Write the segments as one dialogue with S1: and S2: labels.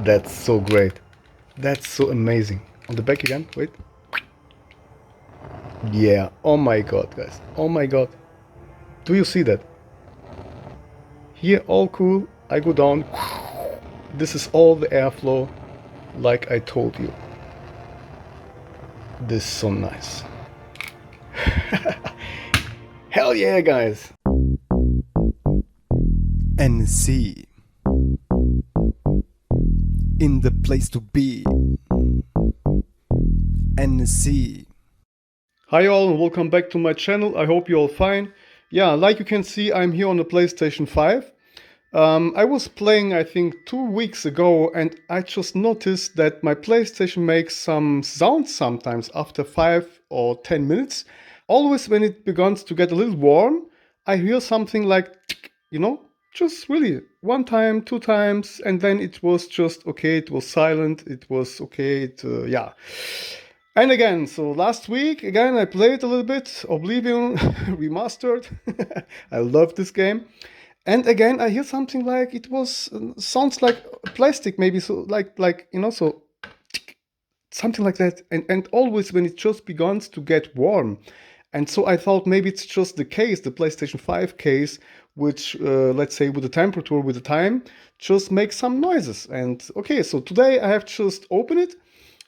S1: That's so great. That's so amazing. On the back again, wait. Yeah, oh my god, guys. Oh my god. Do you see that? Here, all cool. I go down. This is all the airflow, like I told you. This is so nice. Hell yeah, guys. NSC. In the place to be. NSC. Hi all and welcome back to my channel. I hope you're all fine. Yeah, like you can see, I'm here on the PlayStation 5. I was playing, I think, 2 weeks ago, and I just noticed that my PlayStation makes some sounds sometimes after 5 or 10 minutes. Always when it begins to get a little warm, I hear something like, just really one time, 2 times, and then it was just okay, it was silent, it was okay, yeah. And again, so last week, again, I played a little bit Oblivion Remastered. I love this game. And again, I hear something like it was sounds like plastic, maybe so so something like that. And always when it just begins to get warm. And so I thought maybe it's just the case, the PlayStation 5 case, which let's say with the temperature, with the time, just makes some noises. And okay, so today I have just opened it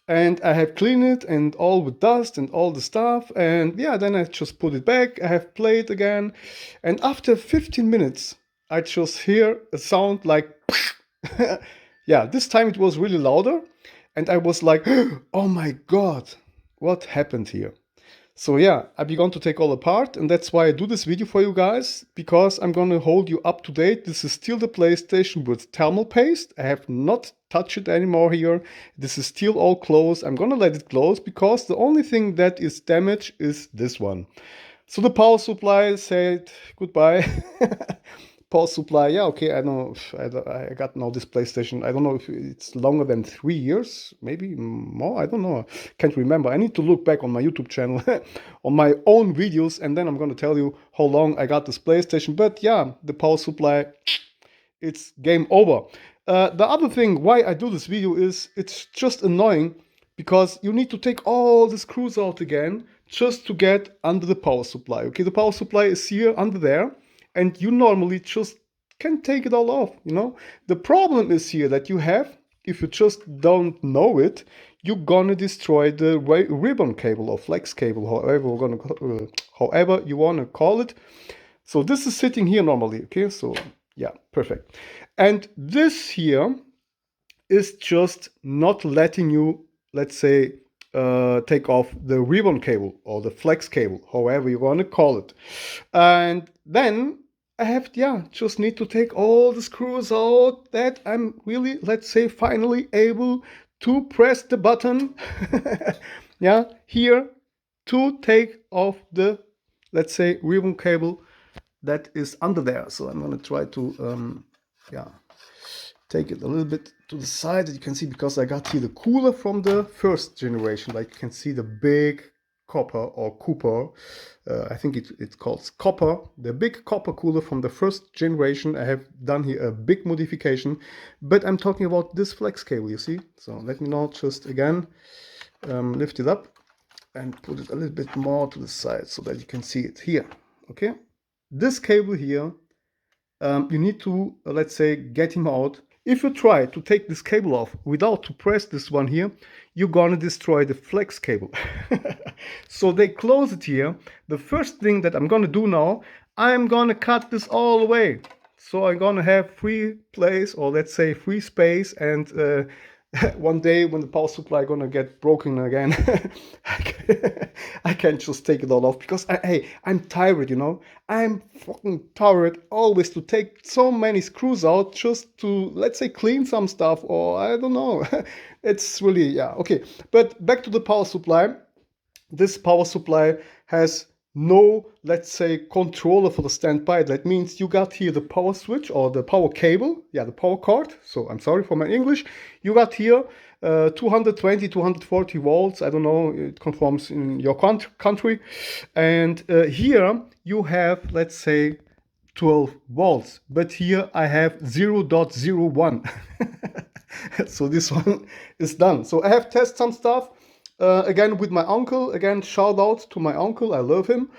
S1: and I have cleaned it and all with dust and all the stuff. And yeah, then I just put it back. I have played again. And after 15 minutes, I just hear a sound like, yeah, this time it was really louder. And I was like, oh my God, what happened here? So yeah, I began to take all apart, and that's why I do this video for you guys, because I'm gonna hold you up to date. This is still the PlayStation with thermal paste. I have not touched it anymore here. This is still all closed. I'm gonna let it close because the only thing that is damaged is this one. So the power supply said goodbye. Power supply, yeah, okay, I know. I got now this PlayStation. I don't know if it's longer than 3 years, maybe more. I don't know. Can't remember. I need to look back on my YouTube channel, on my own videos, and then I'm gonna tell you how long I got this PlayStation. But yeah, the power supply, it's game over. The other thing why I do this video is it's just annoying because you need to take all the screws out again just to get under the power supply. Okay, the power supply is here under there, and you normally just can take it all off. The problem is here that you have, if you just don't know it, you're gonna destroy the ribbon cable or flex cable, however you wanna call it. So this is sitting here normally, okay? So yeah, perfect. And this here is just not letting you, let's say, take off the ribbon cable or the flex cable, however you want to call it. And then I have, just need to take all the screws out that I'm really, let's say, finally able to press the button, here to take off the, let's say, ribbon cable that is under there. So I'm going to try to, take it a little bit to the side that you can see, because I got here the cooler from the first generation. Like you can see the big copper or Cooper, I think it's called copper, the big copper cooler from the first generation. I have done here a big modification, but I'm talking about this flex cable, you see. So let me now just again lift it up and put it a little bit more to the side so that you can see it here. Okay, this cable here, you need to, let's say, get him out. If you try to take this cable off without to press this one here, you're gonna destroy the flex cable. So they close it here. The first thing that I'm gonna do now, I'm gonna cut this all away. So I'm gonna have free place, or let's say free space, and one day when the power supply gonna get broken again, I can't just take it all off, because I'm tired, I'm fucking tired always to take so many screws out just to, let's say, clean some stuff, or I don't know. It's really, yeah, okay. But back to the power supply. This power supply has no, let's say, controller for the standby. That means you got here the power switch or the power cable, the power cord. So I'm sorry for my English. You got here 220, 240 volts. I don't know, it conforms in your country. And here you have, let's say, 12 volts. But here I have 0.01. So this one is done. So I have tested some stuff. Again with my uncle. Again, shout out to my uncle. I love him.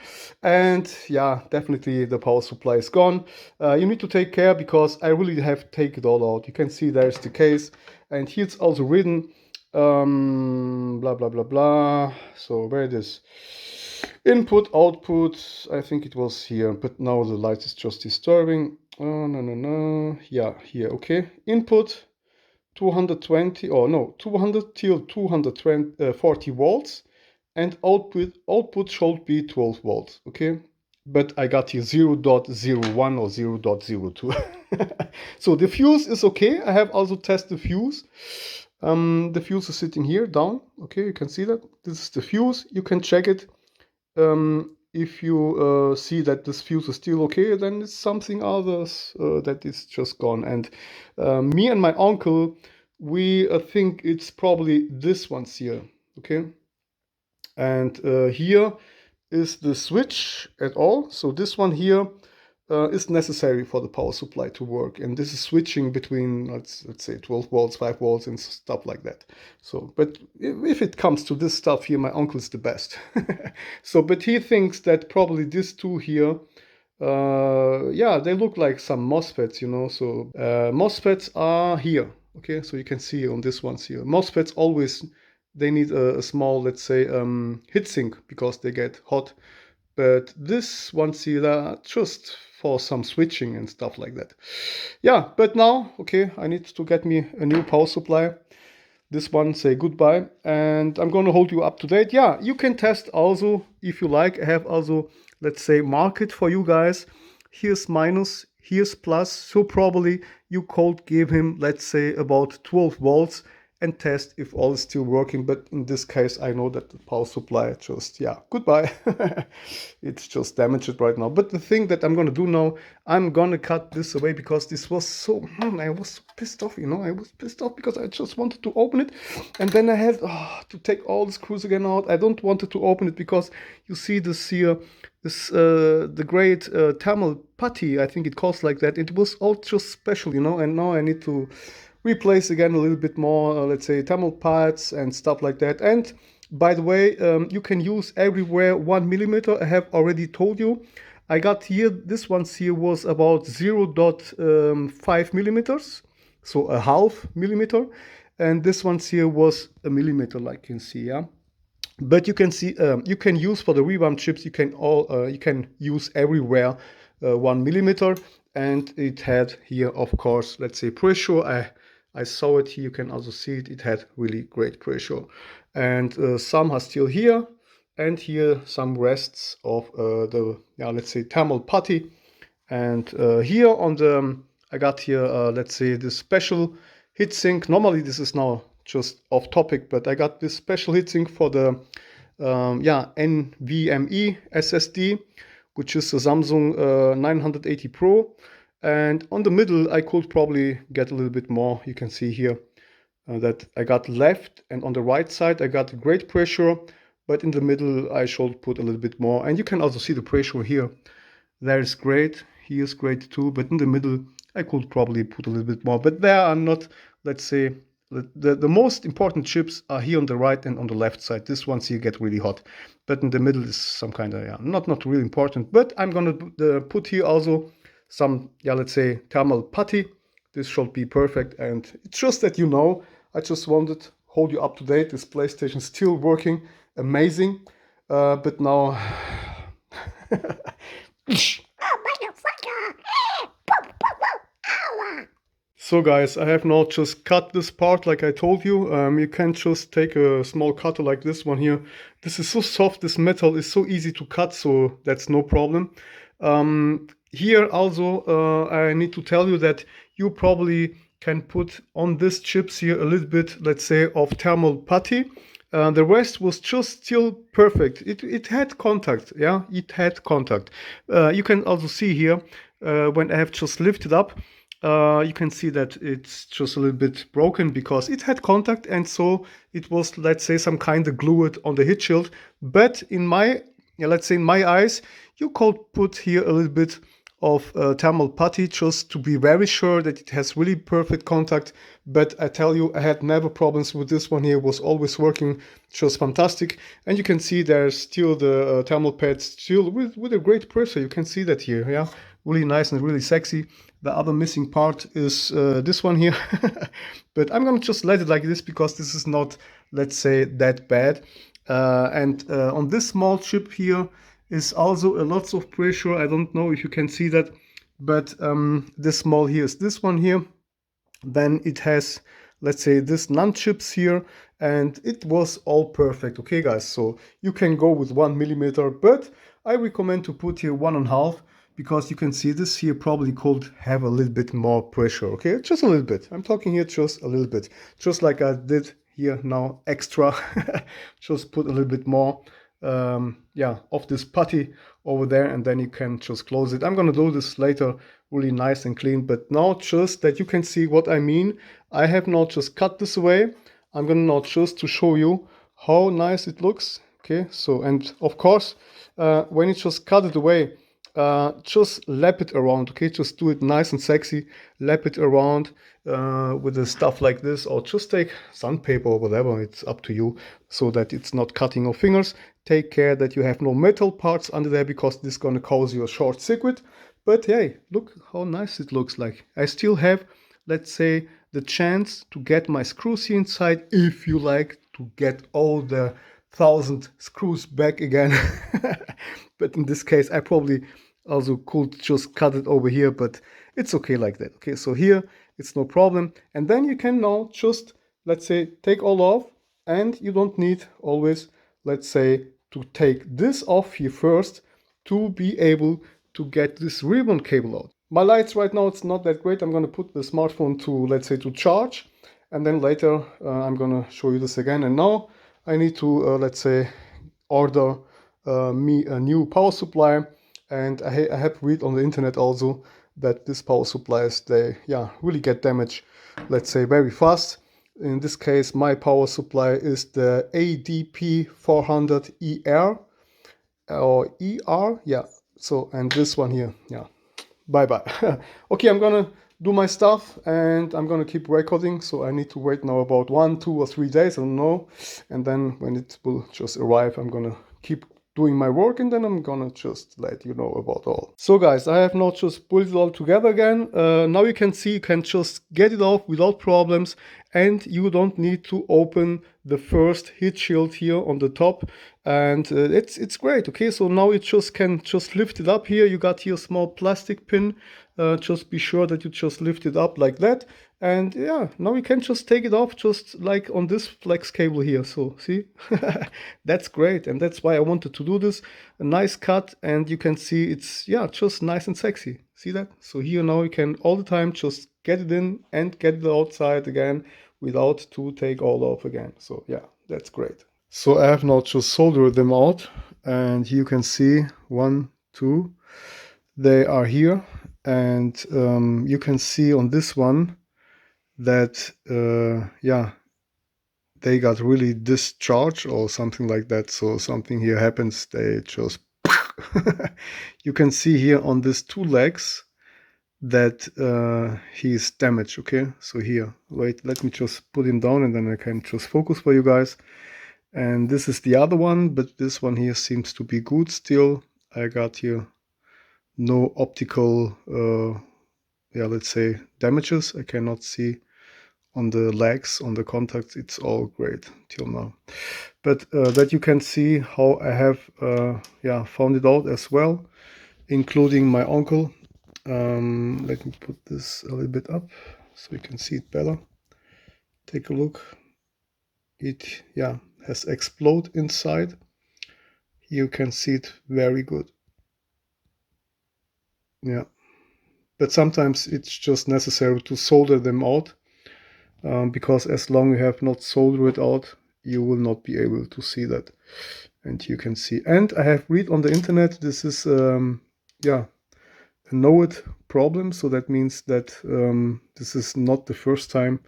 S1: And yeah, definitely the power supply is gone. You need to take care because I really have to take it all out. You can see there's the case. And here it's also written blah blah blah blah. So where it is? Input, output. I think it was here, but now the light is just disturbing. Oh no no no. Yeah, here. Okay. Input 220 or no 200 till 240 volts, and output should be 12 volts. Okay, but I got here 0.01 or 0.02. So the fuse is okay. I have also tested the fuse. The fuse is sitting here down. Okay, you can see that this is the fuse. You can check it. If you see that this fuse is still okay, then it's something others that is just gone. And me and my uncle, we think it's probably this one's here. Okay, and here is the switch at all. So this one here is necessary for the power supply to work, and this is switching between let's say 12 volts, 5 volts, and stuff like that. So, but if it comes to this stuff here, my uncle is the best. So, but he thinks that probably these two here, yeah, they look like some MOSFETs, you know. So MOSFETs are here. Okay, so you can see on this ones here, MOSFETs always they need a small, let's say, heatsink because they get hot. But this ones here are just for some switching and stuff like that. Yeah, but now, okay, I need to get me a new power supply. This one, say goodbye, and I'm going to hold you up to date. Yeah, you can test also if you like. I have also, let's say, market for you guys. Here's minus, here's plus. So probably you could give him, let's say, about 12 volts and test if all is still working. But in this case, I know that the power supply just, yeah, goodbye. It's just damaged right now. But the thing that I'm going to do now, I'm going to cut this away because this was so, I was so pissed off, you know. I was pissed off because I just wanted to open it. And then I had to take all the screws again out. I don't want to open it because you see this here, this the great thermal putty, I think it calls like that. It was all just special, you know, and now I need to replace again a little bit more, let's say, thermal pads and stuff like that. And by the way, you can use everywhere 1 millimeter. I have already told you. I got here, this one's here was about 0.5 millimeters, so a half millimeter. And this one's here was a millimeter, like you can see, yeah. But you can see, you can use for the revamp chips, you can use everywhere 1 millimeter. And it had here, of course, let's say pressure. I saw it here, you can also see it, it had really great pressure. And some are still here, and here some rests of the, yeah, let's say thermal putty. And here on the, I got here, let's say this special heatsink. Normally this is now just off topic, but I got this special heatsink for the, yeah, NVMe SSD, which is a Samsung 980 Pro. And on the middle, I could probably get a little bit more. You can see here that I got left, and on the right side, I got great pressure. But in the middle, I should put a little bit more. And you can also see the pressure here. There is great. Here's great too. But in the middle, I could probably put a little bit more. But there are not, let's say, the most important chips are here on the right and on the left side. This ones here get really hot. But in the middle is some kind of, yeah, not really important. But I'm going to put here also some, yeah, let's say thermal putty. This should be perfect. And it's just that, you know, I just wanted to hold you up to date. This PlayStation is still working amazing. But now so guys, I have now just cut this part like I told you. You can just take a small cutter like this one here. This is so soft, this metal is so easy to cut, so that's no problem. Here also, I need to tell you that you probably can put on these chips here a little bit, let's say, of thermal putty. The rest was just still perfect. It had contact, yeah, it had contact. You can also see here, when I have just lifted up, you can see that it's just a little bit broken because it had contact, and so it was, let's say, some kind of glued on the heat shield. But in my, yeah, let's say in my eyes, you could put here a little bit of thermal putty just to be very sure that it has really perfect contact. But I tell you, I had never problems with this one here. It was always working just fantastic. And you can see there's still the thermal pads still with a great pressure. You can see that here, yeah, really nice and really sexy. The other missing part is this one here. But I'm gonna just let it like this because this is not, let's say, that bad. And on this small chip here is also a lots of pressure. I don't know if you can see that, but this small here is this one here. Then it has, let's say, this none chips here, and it was all perfect. Okay, guys, so you can go with 1 millimeter, but I recommend to put here 1.5, because you can see this here probably could have a little bit more pressure. Okay, just a little bit. I'm talking here just a little bit, just like I did here now extra. Just put a little bit more yeah, of this putty over there, and then you can just close it. I'm gonna do this later really nice and clean, but now just that you can see what I mean, I have now just cut this away. I'm gonna now just to show you how nice it looks. Okay, so, and of course when you just cut it away, just lap it around. Okay, just do it nice and sexy, lap it around with the stuff like this, or just take sandpaper or whatever, it's up to you, so that it's not cutting your fingers. Take care that you have no metal parts under there, because this is going to cause you a short circuit. But hey, look how nice it looks like. I still have, let's say, the chance to get my screws here inside, if you like to get all the 1,000 screws back again. But in this case, I probably also could just cut it over here, but it's okay like that. Okay, so here it's no problem. And then you can now just, let's say, take all off, and you don't need always, let's say, to take this off here first to be able to get this ribbon cable out. My lights right now, it's not that great. I'm going to put the smartphone to, let's say, to charge, and then later I'm going to show you this again. And now I need to, let's say, order me a new power supply. And I have read on the internet also that these power supplies, they really get damaged, let's say, very fast. In this case, my power supply is the ADP 400ER or ER, yeah. So, and this one here, yeah. Bye bye. Okay, I'm gonna do my stuff and I'm gonna keep recording. So I need to wait now about 1, 2 or 3 days, I don't know. And then when it will just arrive, I'm gonna keep doing my work, and then I'm gonna just let you know about all. So guys, I have not just put it all together again. Now you can see you can just get it off without problems, and you don't need to open the first heat shield here on the top, and it's great. Okay, so now you just can just lift it up here. You got here a small plastic pin. Just be sure that you just lift it up like that, and yeah, now you can just take it off just like on this flex cable here. So see, that's great, and that's why I wanted to do this. A nice cut, and you can see it's just nice and sexy. See that? So here now you can all the time just get it in and get it outside again without to take all off again. So yeah, that's great. So I have now just soldered them out, and you can see 1, 2, they are here. And you can see on this one that they got really discharged or something like that. So something here happens, they just you can see here on these 2 legs that he's damaged. Okay, so here, wait, let me just put him down and then I can just focus for you guys. And this is the other one, but this one here seems to be good still. I got here no optical let's say damages. I cannot see on the legs, on the contacts, it's all great till now. But that you can see how I have found it out as well, including my uncle. Let me put this a little bit up so you can see it better. Take a look. It has exploded inside. You can see it very good. Yeah, but sometimes it's just necessary to solder them out, because as long as you have not soldered it out, you will not be able to see that. And you can see, and I have read on the internet, this is a know-it problem. So that means that this is not the first time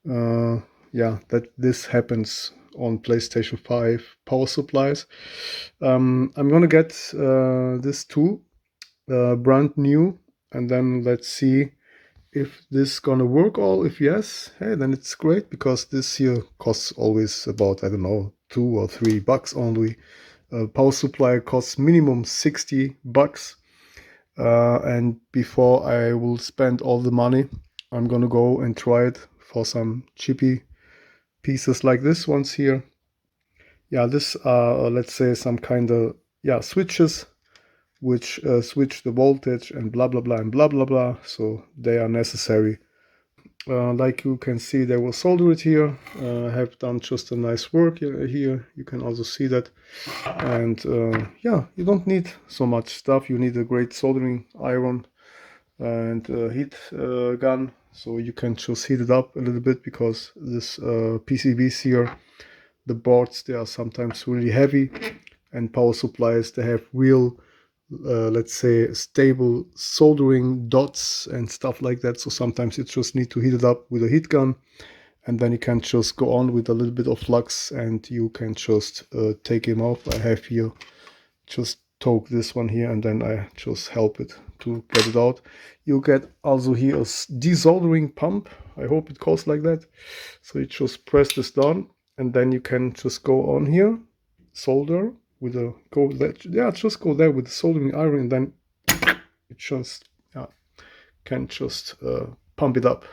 S1: that this happens on PlayStation 5 power supplies. I'm gonna get this too. brand new, and then let's see if this gonna work all. If yes, hey, then it's great, because this here costs always about, I don't know, $2 or $3 only. Power supply costs minimum $60. And before I will spend all the money, I'm gonna go and try it for some cheapy pieces like this ones here. Yeah, this are, let's say, some kind of, yeah, switches which switch the voltage and blah blah blah and blah blah blah, so they are necessary. Like you can see, they will solder it here. I have done just a nice work here. You can also see that. And yeah, you don't need so much stuff. You need a great soldering iron and heat gun, so you can just heat it up a little bit, because this PCBs here, the boards, they are sometimes really heavy, and power supplies, they have real let's say stable soldering dots and stuff like that. So sometimes you just need to heat it up with a heat gun, and then you can just go on with a little bit of flux, and you can just take him off. I have here just torque this one here, and then I just help it to get it out. You get also here a desoldering pump. I hope it calls like that. So you just press this down, and then you can just go on here, solder with a just go there with the soldering iron, and then it just can just pump it up.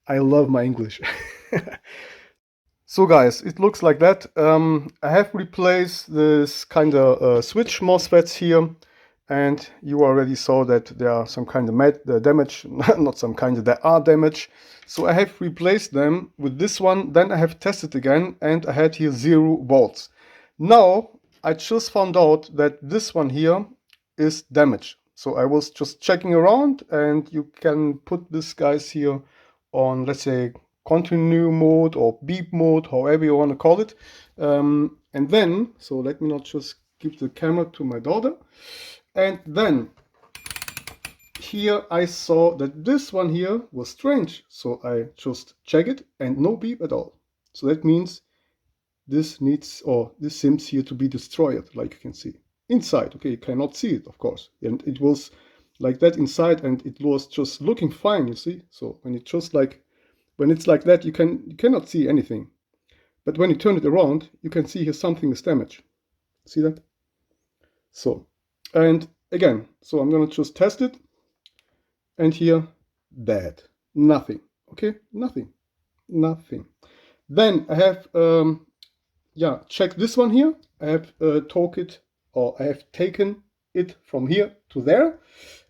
S1: I love my English. So guys, it looks like that. I have replaced this kind of switch MOSFETs here, and you already saw that there are some kind of damage, not some kind of, there are damage. So I have replaced them with this one, then I have tested again, and I had here 0 volts. Now, I just found out that this one here is damaged. So I was just checking around, and you can put this guys here on, let's say, continue mode or beep mode, however you want to call it. And then, so let me not just give the camera to my daughter. And then here I saw that this one here was strange. So I just check it, and no beep at all. So that means this needs, or this seems here to be destroyed, like you can see inside. Okay, you cannot see it, of course, and it was like that inside, and it was just looking fine, you see. So when it just like, when it's like that, you cannot see anything, but when you turn it around, you can see here something is damaged. See that? So, and again, so I'm gonna just test it, and here, dead, nothing. Okay, nothing. Then I have check this one here. I have torqued it, or I have taken it from here to there,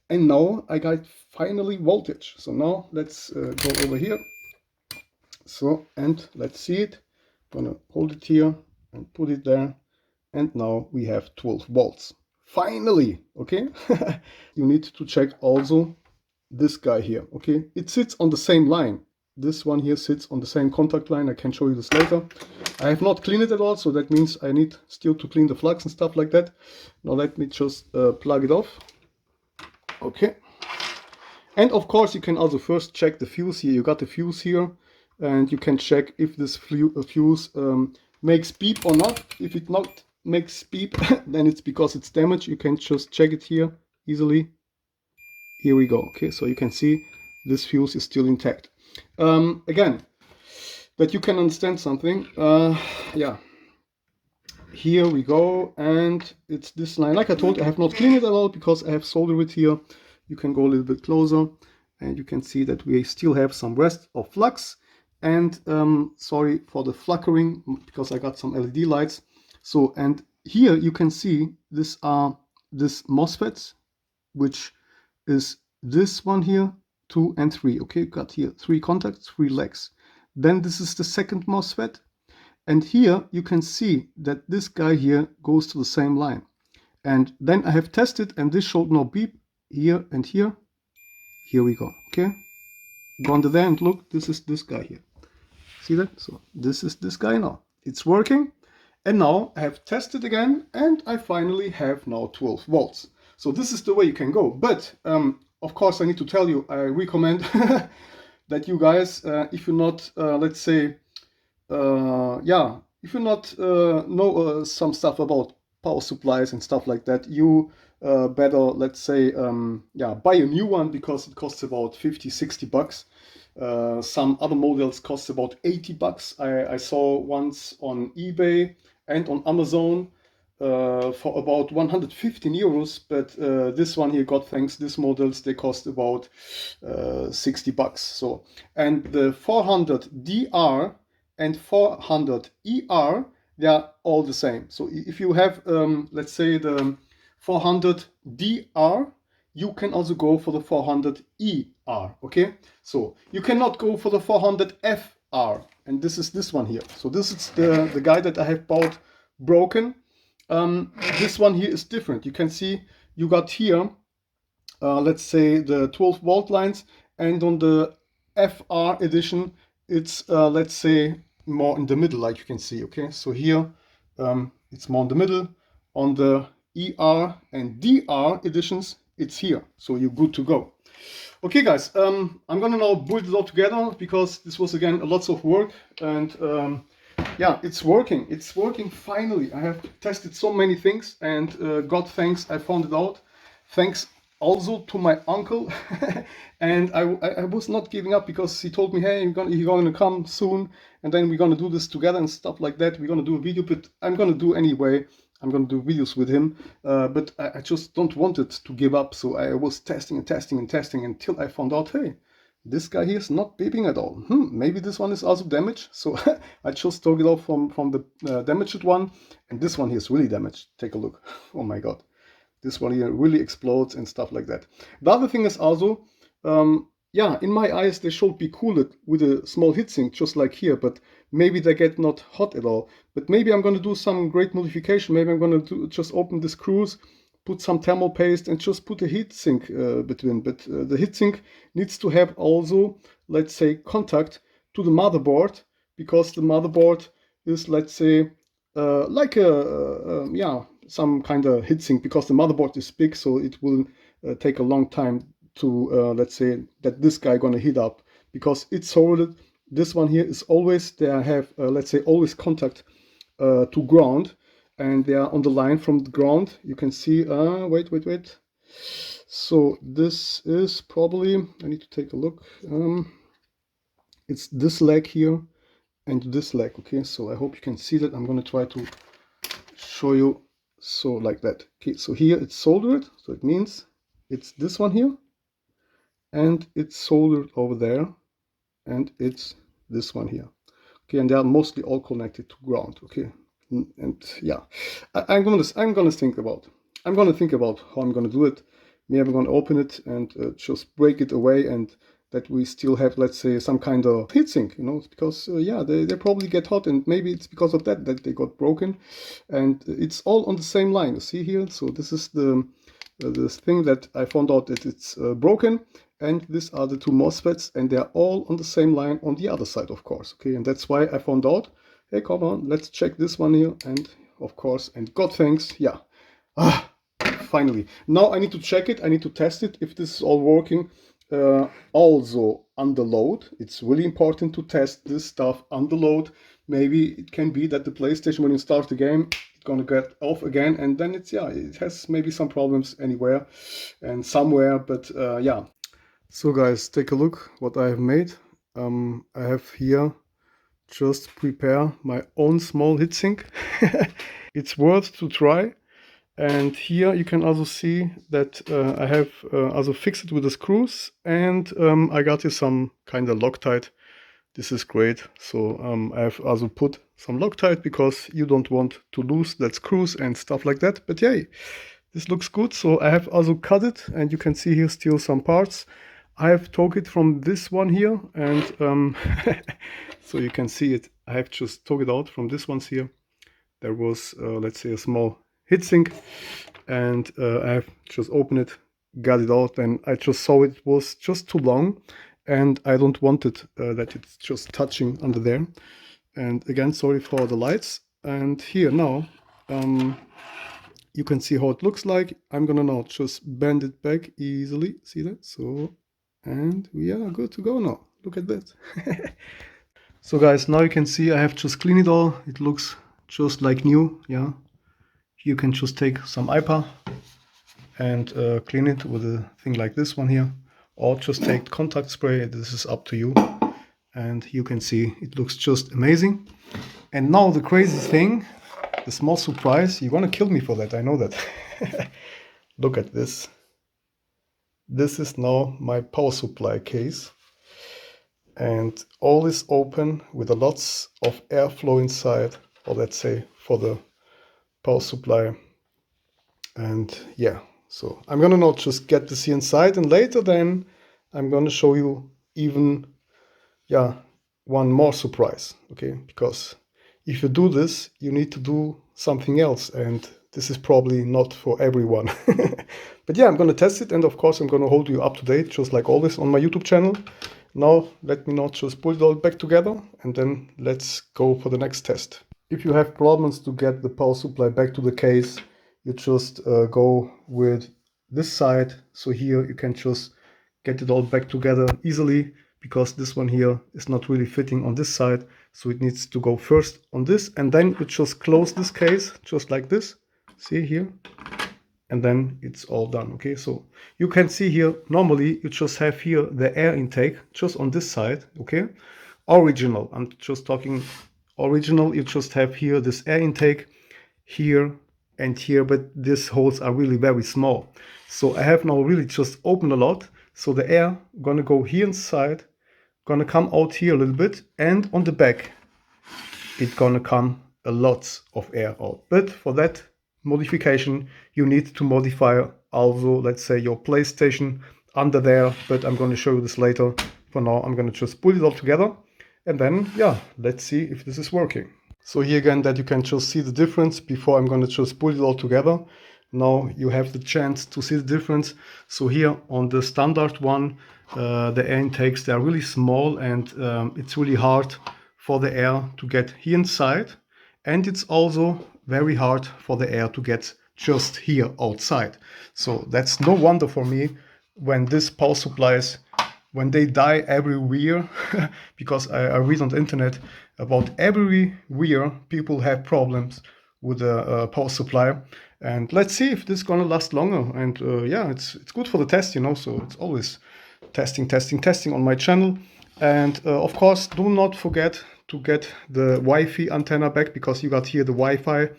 S1: and now I got finally voltage. So now let's go over here. So, and let's see it. I'm gonna hold it here and put it there, and now we have 12 volts. Finally, okay? You need to check also this guy here, okay? It sits on the same line. This one here sits on the same contact line. I can show you this later. I have not cleaned it at all, so that means I need still to clean the flux and stuff like that. Now let me just plug it off. Okay. And of course you can also first check the fuse here. You got the fuse here, and you can check if this fuse makes beep or not. If it not makes beep, then it's because it's damaged. You can just check it here easily. Here we go. Okay, so you can see this fuse is still intact. Again, that you can understand something. Yeah, here we go, and it's this line. Like I told, I have not cleaned it at all because I have soldered it here. You can go a little bit closer, and you can see that we still have some rest of flux. And sorry for the flickering, because I got some LED lights. So, and here you can see this MOSFETs, which is this one here, 2 and 3. Okay, got here 3 contacts, 3 legs. Then this is the second MOSFET, and here you can see that this guy here goes to the same line. And then I have tested, and this showed no beep here and here. Here we go. Okay, go under there and look. This is this guy here. See that? So this is this guy now. It's working. And now I have tested again, and I finally have now 12 volts. So this is the way you can go. But of course I need to tell you, I recommend that you guys, if you're not, let's say, if you not know some stuff about power supplies and stuff like that, you better, let's say, yeah, buy a new one because it costs about 50-60 bucks. Some other models cost about 80 bucks. I saw once on eBay and on Amazon for about 115 euros, but this one here, God thanks, these models, they cost about 60 bucks. So, and the 400DR and 400ER, they are all the same. So if you have, let's say, the 400DR, you can also go for the 400ER, okay? So you cannot go for the 400FR, and this is this one here. So this is the guy that I have bought broken. This one here is different. You can see you got here, let's say, the 12 volt lines, and on the FR edition, it's, let's say, more in the middle, like you can see, okay? So here, it's more in the middle. On the ER and DR editions, it's here. So you're good to go. Okay, guys, I'm gonna now build it all together because this was, again, lots of work, and yeah, it's working. It's working finally. I have tested so many things, and God thanks, I found it out. Thanks also to my uncle. And I was not giving up because he told me, hey, you're gonna come soon, and then we're gonna do this together and stuff like that. We're gonna do a video, but I'm gonna do anyway. I'm gonna do videos with him, but I just don't want it to give up. So I was testing and testing and testing until I found out, hey, this guy here is not beeping at all. Maybe this one is also damaged. So I just took it off from the damaged one, and this one here is really damaged. Take a look. Oh my god. This one here really explodes and stuff like that. The other thing is also, yeah, in my eyes they should be cooled with a small heatsink, just like here, but maybe they get not hot at all. But maybe I'm gonna do some great modification. Maybe I'm gonna just open the screws, put some thermal paste, and just put a heatsink between. But the heatsink needs to have also, let's say, contact to the motherboard, because the motherboard is, let's say, like a yeah, some kind of heatsink, because the motherboard is big, so it will take a long time to let's say that this guy gonna heat up, because it's soldered. This one here is always, they have let's say always contact to ground, and they are on the line from the ground. You can see, wait. So this is probably, I need to take a look. It's this leg here and this leg, okay? So I hope you can see that. I'm gonna try to show you, so like that. Okay, so here it's soldered, so it means it's this one here, and it's soldered over there, and it's this one here. Okay, and they are mostly all connected to ground. Okay, and yeah, I'm gonna think about how I'm gonna do it. Maybe I'm gonna open it and just break it away, and that we still have, let's say, some kind of heatsink, you know, because yeah, they probably get hot, and maybe it's because of that they got broken. And it's all on the same line, you see here. So this is the this thing that I found out that it's broken, and these are the two MOSFETs, and they're all on the same line on the other side, of course. Okay, and that's why I found out, hey, come on, let's check this one here, and of course, and God thanks, yeah, finally. Now I need to check it, I need to test it, if this is all working. Also under load, it's really important to test this stuff under load. Maybe it can be that the PlayStation, when you start the game, it's gonna get off again, and then it's, yeah, it has maybe some problems anywhere and somewhere, but yeah. So guys, take a look what I have made. I have here just prepare my own small heatsink. It's worth to try. And here you can also see that I have also fixed it with the screws, and I got here some kind of Loctite. This is great. So I have also put some Loctite because you don't want to lose that screws and stuff like that. But yay, this looks good. So I have also cut it, and you can see here still some parts. I have took it from this one here, and so you can see it. I have just took it out from this ones here. There was, let's say, a small heatsink, and I have just opened it, got it out, and I just saw it was just too long, and I don't want it that it's just touching under there. And again, sorry for the lights. And here now, you can see how it looks like. I'm gonna now just bend it back easily, see that? So, and we are good to go now. Look at that. So guys, now you can see I have just cleaned it all. It looks just like new, yeah. You can just take some IPA and clean it with a thing like this one here, or just take contact spray. This is up to you. And you can see it looks just amazing. And now the crazy thing, the small surprise, you're gonna kill me for that, I know that. Look at this. This is now my power supply case. And all is open with a lots of airflow inside, or let's say for the power supply. And yeah, so I'm gonna not just get this here inside, and later then I'm gonna show you even, yeah, one more surprise, okay? Because if you do this, you need to do something else, and this is probably not for everyone. But yeah, I'm gonna test it, and of course I'm gonna hold you up to date, just like always on my YouTube channel. Now, let me not just put it all back together, and then let's go for the next test. If you have problems to get the power supply back to the case, you just go with this side. So here you can just get it all back together easily, because this one here is not really fitting on this side. So it needs to go first on this, and then you just close this case just like this. See here? And then it's all done. Okay, so you can see here, normally you just have here the air intake just on this side. Okay, original, I'm just talking original, you just have here this air intake here and here, but these holes are really very small. So I have now really just opened a lot, so the air gonna go here inside, gonna come out here a little bit, and on the back it's gonna come a lot of air out. But for that modification, you need to modify also, let's say, your PlayStation under there, but I'm going to show you this later. For now, I'm going to just put it all together, and then, yeah, let's see if this is working. So here again, that you can just see the difference before I'm going to just put it all together. Now you have the chance to see the difference. So here on the standard one, the air intakes, they are really small, and it's really hard for the air to get here inside. And it's also very hard for the air to get just here outside. So that's no wonder for me when these power supplies, when they die every year, because I read on the internet about every year people have problems with the power supply. And let's see if this is gonna last longer. And yeah, it's good for the test, you know, so it's always testing on my channel. And of course, do not forget to get the Wi-Fi antenna back, because you got here the Wi-Fi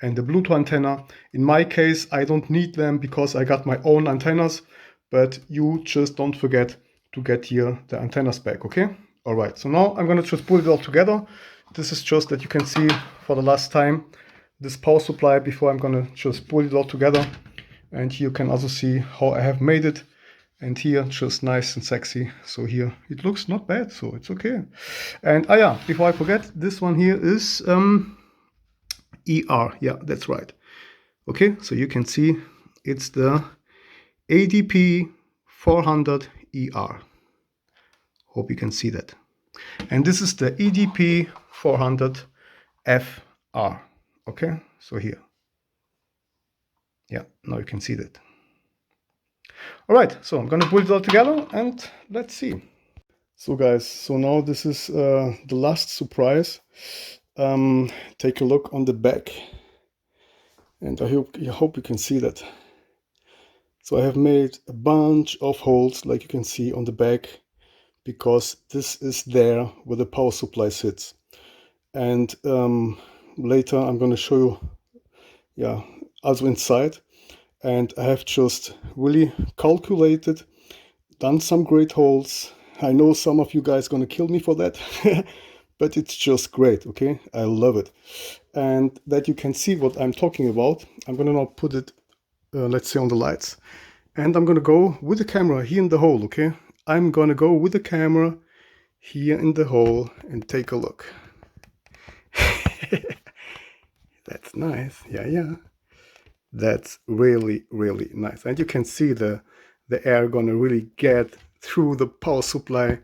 S1: and the Bluetooth antenna. In my case, I don't need them because I got my own antennas, but you just don't forget to get here the antennas back, okay? All right, so now I'm gonna just put it all together. This is just that you can see for the last time this power supply before I'm gonna just put it all together. And here you can also see how I have made it. And here, just nice and sexy. So here, it looks not bad, so it's okay. And yeah, before I forget, this one here is ER. Yeah, that's right. Okay, so you can see it's the ADP 400 ER. Hope you can see that. And this is the EDP 400 FR. Okay, so here. Yeah, now you can see that. All right, so I'm gonna put it all together and let's see. So guys, so now this is the last surprise. Take a look on the back, and I hope you can see that. So I have made a bunch of holes, like you can see on the back, because this is there where the power supply sits. And later I'm gonna show you, yeah, also inside. And I have just really calculated, done some great holes. I know some of you guys gonna kill me for that, but it's just great, okay? I love it. And that you can see what I'm talking about. I'm gonna now put it, let's say, on the lights. And I'm gonna go with the camera here in the hole, okay? I'm gonna go with the camera here in the hole and take a look. That's nice, yeah. That's really, really nice. And you can see the air gonna really get through the power supply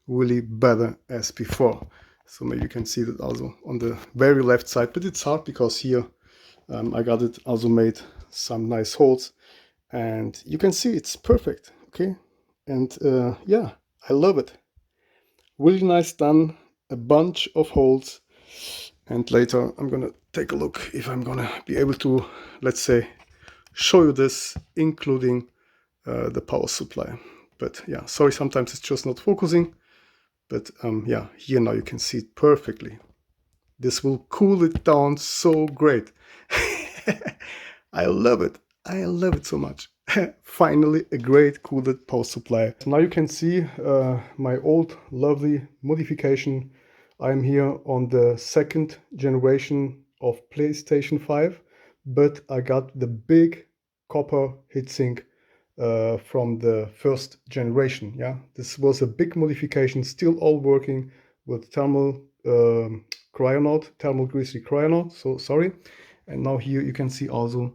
S1: really better as before. So maybe you can see that also on the very left side, but it's hard because here I got it also made some nice holes, and you can see it's perfect, okay? And yeah, I love it. Really nice done, a bunch of holes. And later I'm gonna take a look if I'm gonna be able to, let's say, show you this, including the power supply. But yeah, sorry, sometimes it's just not focusing. But yeah, here now you can see it perfectly. This will cool it down so great. I love it. I love it so much. Finally, a great cooled power supply. So now you can see my old lovely modification. I'm here on the second generation of PlayStation 5, but I got the big copper heatsink from the first generation. Yeah, this was a big modification, still all working with thermal thermal greasy cryonaut. So sorry. And now here you can see also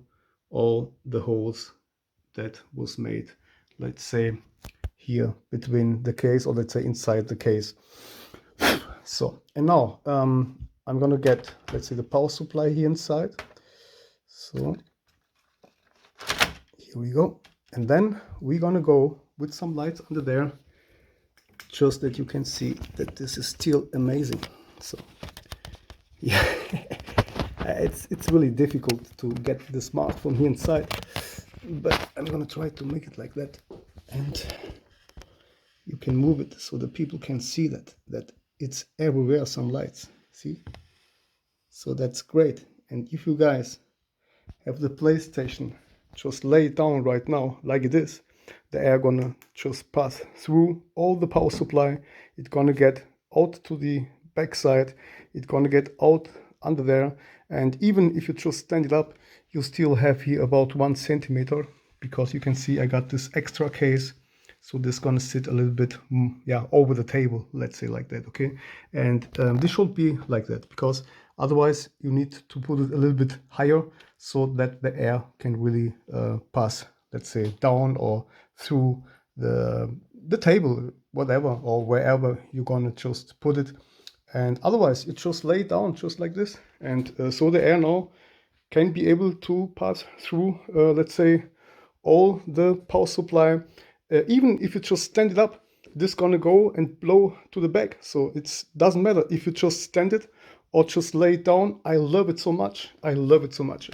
S1: all the holes that was made, let's say here between the case, or let's say inside the case. So, and now I'm gonna get, let's say, the power supply here inside. So here we go. And then we're gonna go with some lights under there, just that you can see that this is still amazing. So yeah, it's really difficult to get the smartphone here inside, but I'm gonna try to make it like that, and you can move it so that people can see that it's everywhere, some lights, see? So that's great. And if you guys have the PlayStation, just lay it down right now like it is, the air gonna just pass through all the power supply. It's gonna get out to the backside, it's gonna get out under there, and even if you just stand it up, you still have here about 1 centimeter, because you can see I got this extra case, so this is gonna sit a little bit yeah, over the table, let's say like that. Okay, and this should be like that, because otherwise you need to put it a little bit higher so that the air can really pass, let's say, down or through the table, whatever, or wherever you're gonna just put it. And otherwise you just lay it down just like this, and so the air now can be able to pass through, let's say, all the power supply. Even if you just stand it up, this gonna go and blow to the back. So it doesn't matter if you just stand it or just lay it down. I love it so much. I love it so much.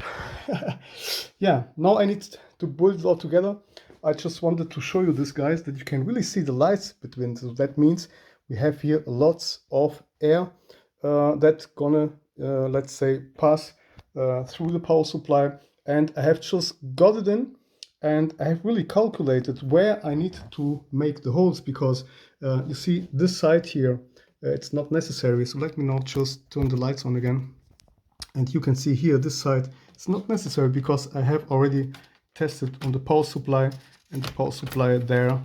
S1: Yeah, now I need to build it all together. I just wanted to show you this, guys, that you can really see the lights between. So that means we have here lots of air that's gonna, let's say, pass through the power supply. And I have just got it in, and I have really calculated where I need to make the holes, because you see this side here, it's not necessary. So let me now just turn the lights on again, and you can see here this side, it's not necessary, because I have already tested on the power supply, and the power supply there,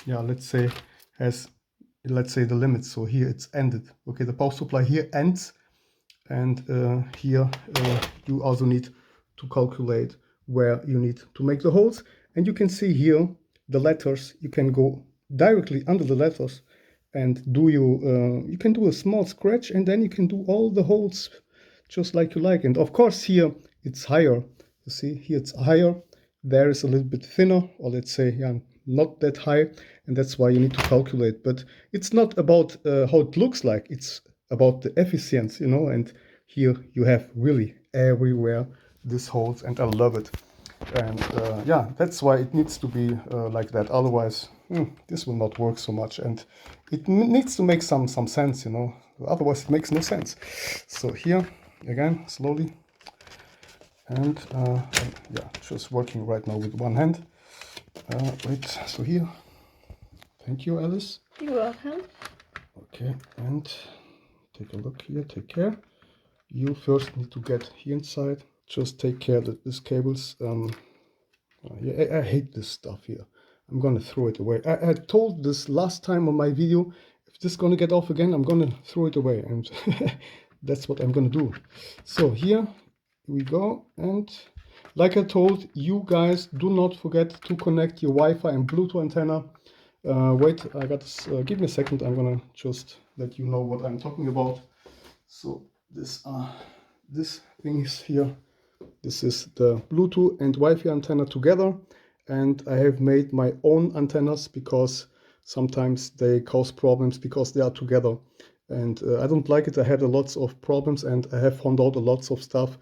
S1: yeah, let's say has, let's say, the limits. So here it's ended. Okay, the power supply here ends, and here you also need to calculate where you need to make the holes. And you can see here the letters, you can go directly under the letters and do you can do a small scratch, and then you can do all the holes just like you like. And of course here it's higher, you see here it's higher, there is a little bit thinner, or let's say, yeah, not that high, and that's why you need to calculate. But it's not about how it looks like, it's about the efficiency, you know. And here you have really everywhere these holes, and I love it. And yeah, that's why it needs to be like that. Otherwise this will not work so much, and it needs to make some sense, you know. Otherwise it makes no sense. So here again, slowly, and yeah, just working right now with one hand. Wait, so here, thank you, Alice.
S2: You're welcome.
S1: Okay, and take a look here, take care. You first need to get here inside. Just take care that these cables, yeah, I hate this stuff here. I'm gonna throw it away. I told this last time on my video, if this is gonna get off again, I'm gonna throw it away, and that's what I'm gonna do. So here we go, and like I told you guys, do not forget to connect your Wi-Fi and Bluetooth antenna. Wait, I got this, give me a second, I'm gonna just let you know what I'm talking about. So this thing is here. This is the Bluetooth and Wi-Fi antenna together, and I have made my own antennas because sometimes they cause problems because they are together, and I don't like it. I had lots of problems, and I have found out lots of stuff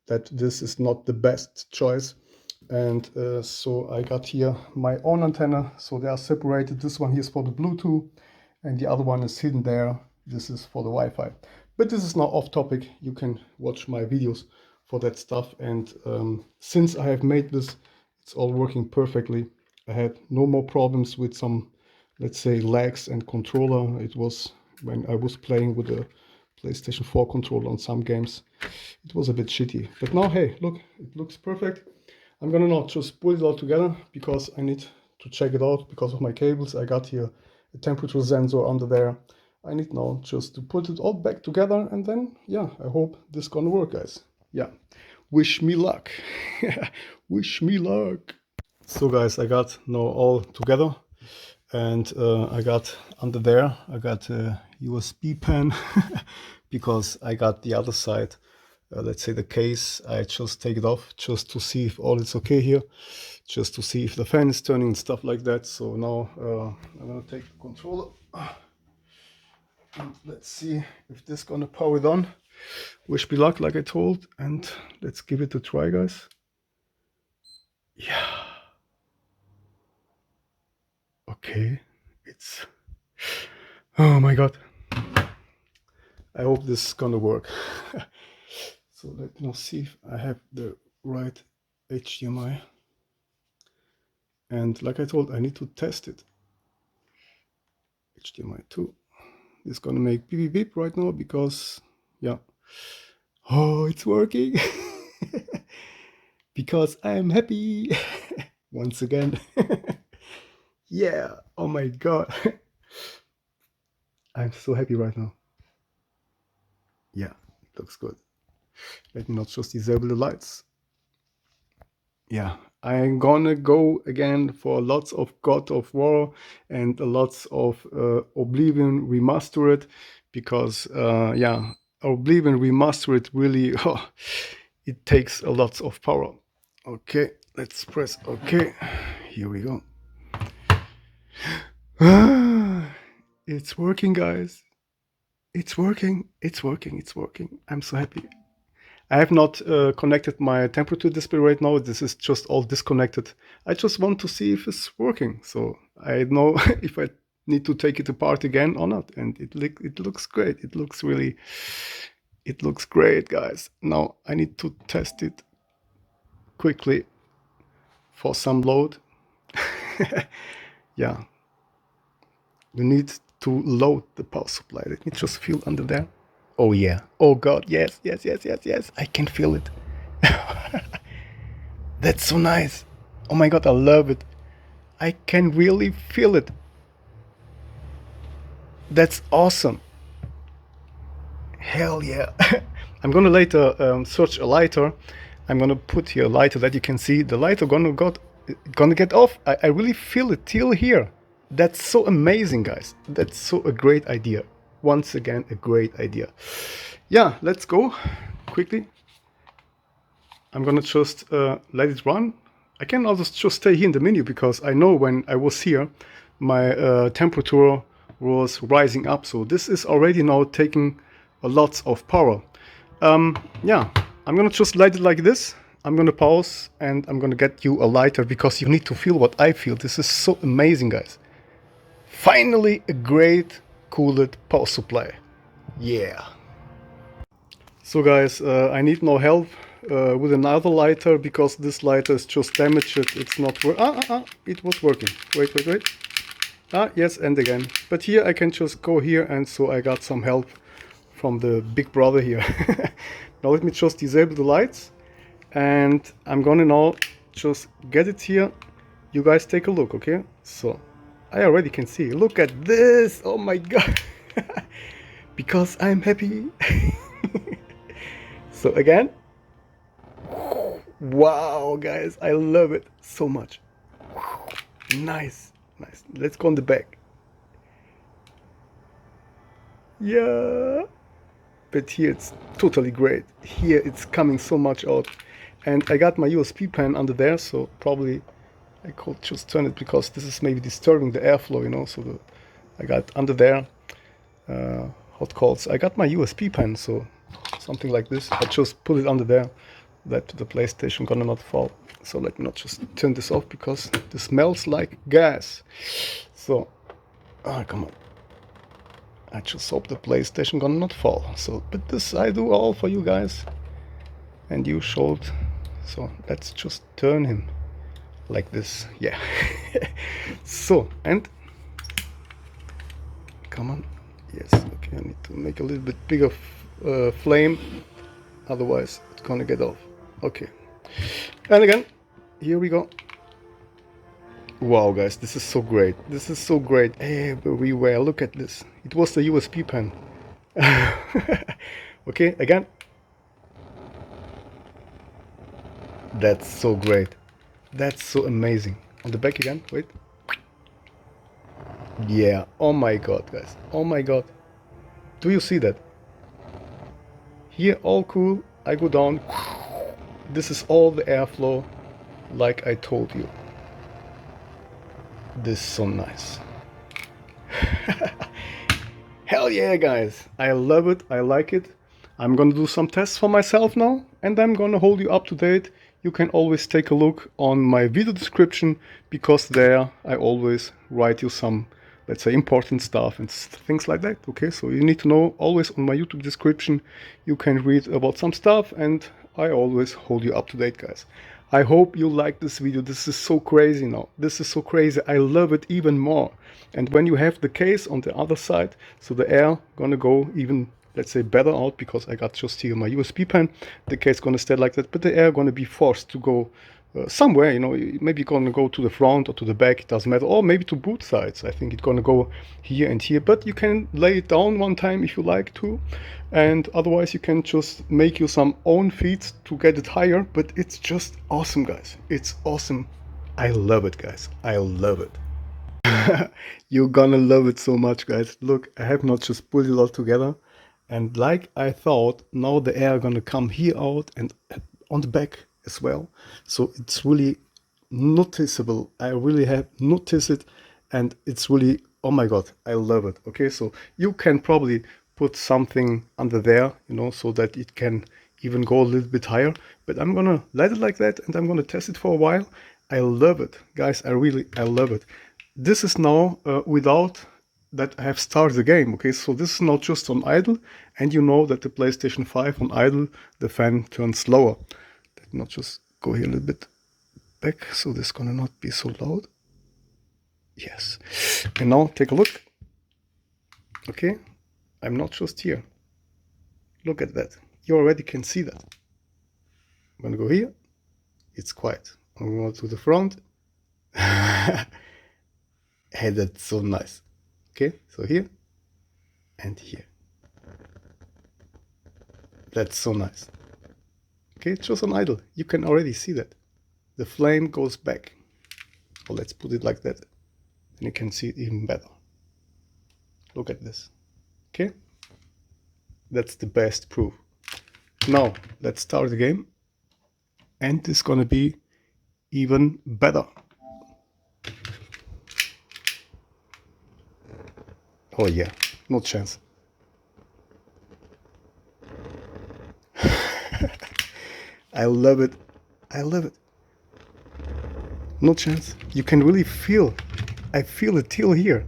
S1: that this is not the best choice. And so I got here my own antenna, so they are separated. This one here is for the Bluetooth and the other one is hidden there. This is for the Wi-Fi. But this is now off topic. You can watch my videos for that stuff. And since I have made this, it's all working perfectly. I had no more problems with some, let's say, lags and controller. It was when I was playing with the PlayStation 4 controller on some games. It was a bit shitty. But now, hey, look, it looks perfect. I'm gonna now just pull it all together because I need to check it out because of my cables. I got here a temperature sensor under there. I need now just to put it all back together and then, yeah, I hope this is gonna work, guys. Yeah, wish me luck. Wish me luck. So guys, I got now all together and I got under there, I got a USB pen because I got the other side, let's say the case. I just take it off just to see if all is okay here, just to see if the fan is turning and stuff like that. So now I'm gonna take the controller and let's see if this is gonna power it on. Wish me luck, like I told, and let's give it a try, guys. Yeah. Okay, it's, oh my god, I hope this is gonna work. So let me see if I have the right HDMI, and like I told, I need to test it. HDMI 2 is gonna make beep beep beep right now because, yeah, oh, it's working. Because I'm happy once again. Yeah, oh my god. I'm so happy right now. Yeah, it looks good. Let me not just disable the lights. Yeah, I'm gonna go again for lots of God of War and lots of Oblivion Remastered because, yeah, Oblivion Remastered really, oh, it takes a lot of power. Okay, let's press OK. Here we go. It's working, guys. It's working. It's working. It's working. I'm so happy. I have not connected my temperature display right now. This is just all disconnected. I just want to see if it's working. So I know if I need to take it apart again or not. And it looks great. It looks really, it looks great, guys. Now I need to test it quickly for some load. Yeah. You need to load the power supply. Let me just feel under there. Oh yeah. Oh god. Yes, yes, yes, yes, yes. I can feel it. That's so nice. Oh my god, I love it. I can really feel it. That's awesome. Hell yeah. I'm gonna later search a lighter. I'm gonna put here a lighter that you can see. The lighter gonna get off. I really feel it till here. That's so amazing, guys. That's so a great idea. Once again, a great idea. Yeah, let's go quickly. I'm gonna just let it run. I can also just stay here in the menu because I know when I was here, my temperature was rising up. So this is already now taking a lot of power. Yeah, I'm gonna just light it like this. I'm gonna pause and I'm gonna get you a lighter because you need to feel what I feel. This is so amazing, guys. Finally, a great cooled power supply. Yeah. So guys, I need no help with another lighter because this lighter is just damaged. It's not working. It was working. Wait, wait, wait. Yes, and again. But here I can just go here, and so I got some help from the big brother here. Now let me just disable the lights, and I'm gonna now just get it here. You guys take a look, okay? So I already can see. Look at this! Oh my god! Because I'm happy. So again. Wow, guys, I love it so much. Nice, nice. Let's go on the back. Yeah. But here it's totally great. Here it's coming so much out. And I got my USB pen under there, so probably I could just turn it because this is maybe disturbing the airflow, you know. So I got under there, hot calls. I got my USB pen, so something like this. I just put it under there. that the PlayStation gonna not fall. So let me not just turn this off because this smells like gas. So, come on. I just hope the PlayStation gonna not fall. So, but this I do all for you guys. And you showed. So let's just turn him like this. Yeah. So, and come on. Yes, okay, I need to make a little bit bigger flame, otherwise it's gonna get off. Okay, and again, here we go. Wow, guys, this is so great. This is so great. Everywhere, look at this. It was the USB pen. Okay, again. That's so great. That's so amazing. On the back again, wait. Yeah, oh my god, guys. Oh my god. Do you see that? Here, all cool. I go down. This is all the airflow, like I told you. This is so nice. Hell yeah, guys. I love it. I like it. I'm gonna do some tests for myself now, and I'm gonna hold you up to date. You can always take a look on my video description, because there I always write you some, let's say, important stuff and things like that. Okay, so you need to know always on my YouTube description, you can read about some stuff, and I always hold you up to date, guys. I hope you like this video. This is so crazy now. This is so crazy. I love it even more. And when you have the case on the other side, so the air gonna go even, let's say, better out, because I got just here my USB pen. The case gonna stay like that, but the air gonna be forced to go somewhere, you know, maybe gonna go to the front or to the back, it doesn't matter, or maybe to both sides. I think it's gonna go here and here, but you can lay it down one time if you like to, and otherwise you can just make you some own feeds to get it higher. But it's just awesome, guys. It's awesome. I love it, guys. I love it. You're gonna love it so much, guys. Look, I have not just put it all together, and like I thought, now the air gonna come here out and on the back as well. So it's really noticeable. I really have noticed it, and it's really, oh my god, I love it. Okay, so you can probably put something under there, you know, so that it can even go a little bit higher. But I'm gonna let it like that, and I'm gonna test it for a while. I love it, guys. I love it. This is now without that I have started the game. Okay, so this is not just on idle, and you know that the PlayStation 5 on idle, the fan turns slower. Let me not just go here a little bit back, so this is gonna not be so loud. Yes, and now take a look. Okay, I'm not just here. Look at that. You already can see that. I'm gonna go here. It's quiet. I'm going to the front. Hey, that's so nice. Okay, so here and here. That's so nice. Okay, it's just on idle. You can already see that. The flame goes back. Well, let's put it like that. And you can see it even better. Look at this. Okay? That's the best proof. Now, let's start the game. And it's gonna be even better. Oh yeah, no chance. I love it. I love it. No chance. You can really feel. I feel it till here.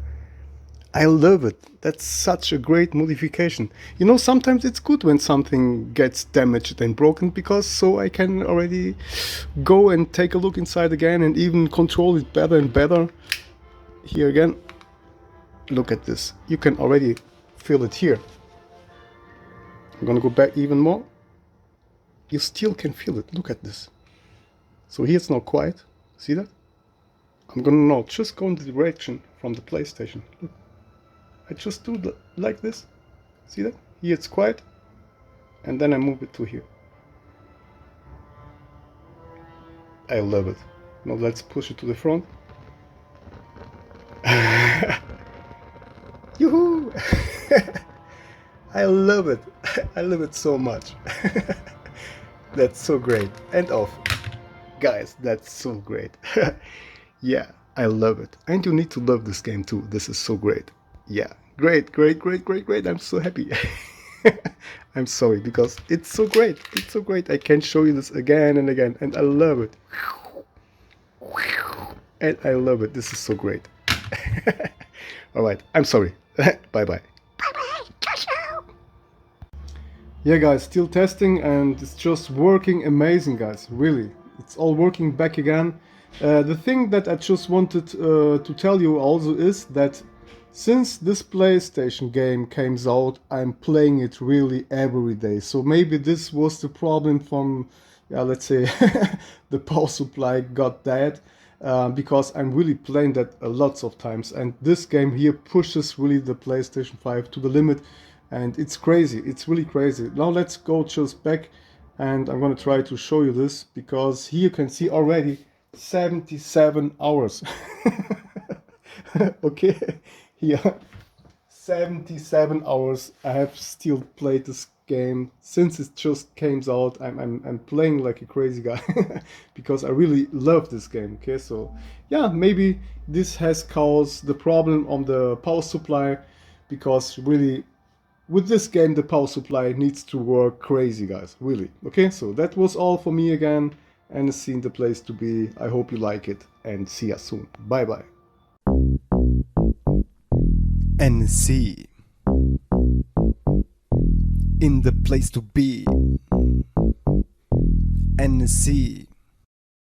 S1: I love it. That's such a great modification. You know, sometimes it's good when something gets damaged and broken, because so I can already go and take a look inside again and even control it better and better. Here again. Look at this. You can already feel it here. I'm gonna go back even more. You still can feel it. Look at this. So here it's now quiet. See that? I'm gonna now just go in the direction from the PlayStation. Look. I just do like this. See that? Here it's quiet. And then I move it to here. I love it. Now let's push it to the front. Yoo-hoo! I love it. I love it so much. That's so great. And off. Guys, that's so great. Yeah, I love it. And you need to love this game too. This is so great. Yeah, great. I'm so happy. I'm sorry, because it's so great. It's so great. I can show you this again and again, and I love it. And I love it. This is so great. All right. I'm sorry. Bye-bye. Yeah, guys, still testing, and it's just working amazing, guys. Really. It's all working back again. The thing that I just wanted to tell you also is that since this PlayStation game came out, I'm playing it really every day. So maybe this was the problem from, yeah, let's say, the power supply got dead. Because I'm really playing that lots of times, and this game here pushes really the PlayStation 5 to the limit, and it's crazy. It's really crazy. Now let's go just back, and I'm gonna try to show you this, because here you can see already 77 hours. Okay, here 77 hours I have still played this game since it just came out. I'm playing like a crazy guy because I really love this game. Okay, so yeah, maybe this has caused the problem on the power supply, because really with this game the power supply needs to work crazy, guys, really. Okay, so that was all for me again. NSC in the place to be. I hope you like it, and see ya soon. Bye bye. NSC in the place to be. NSC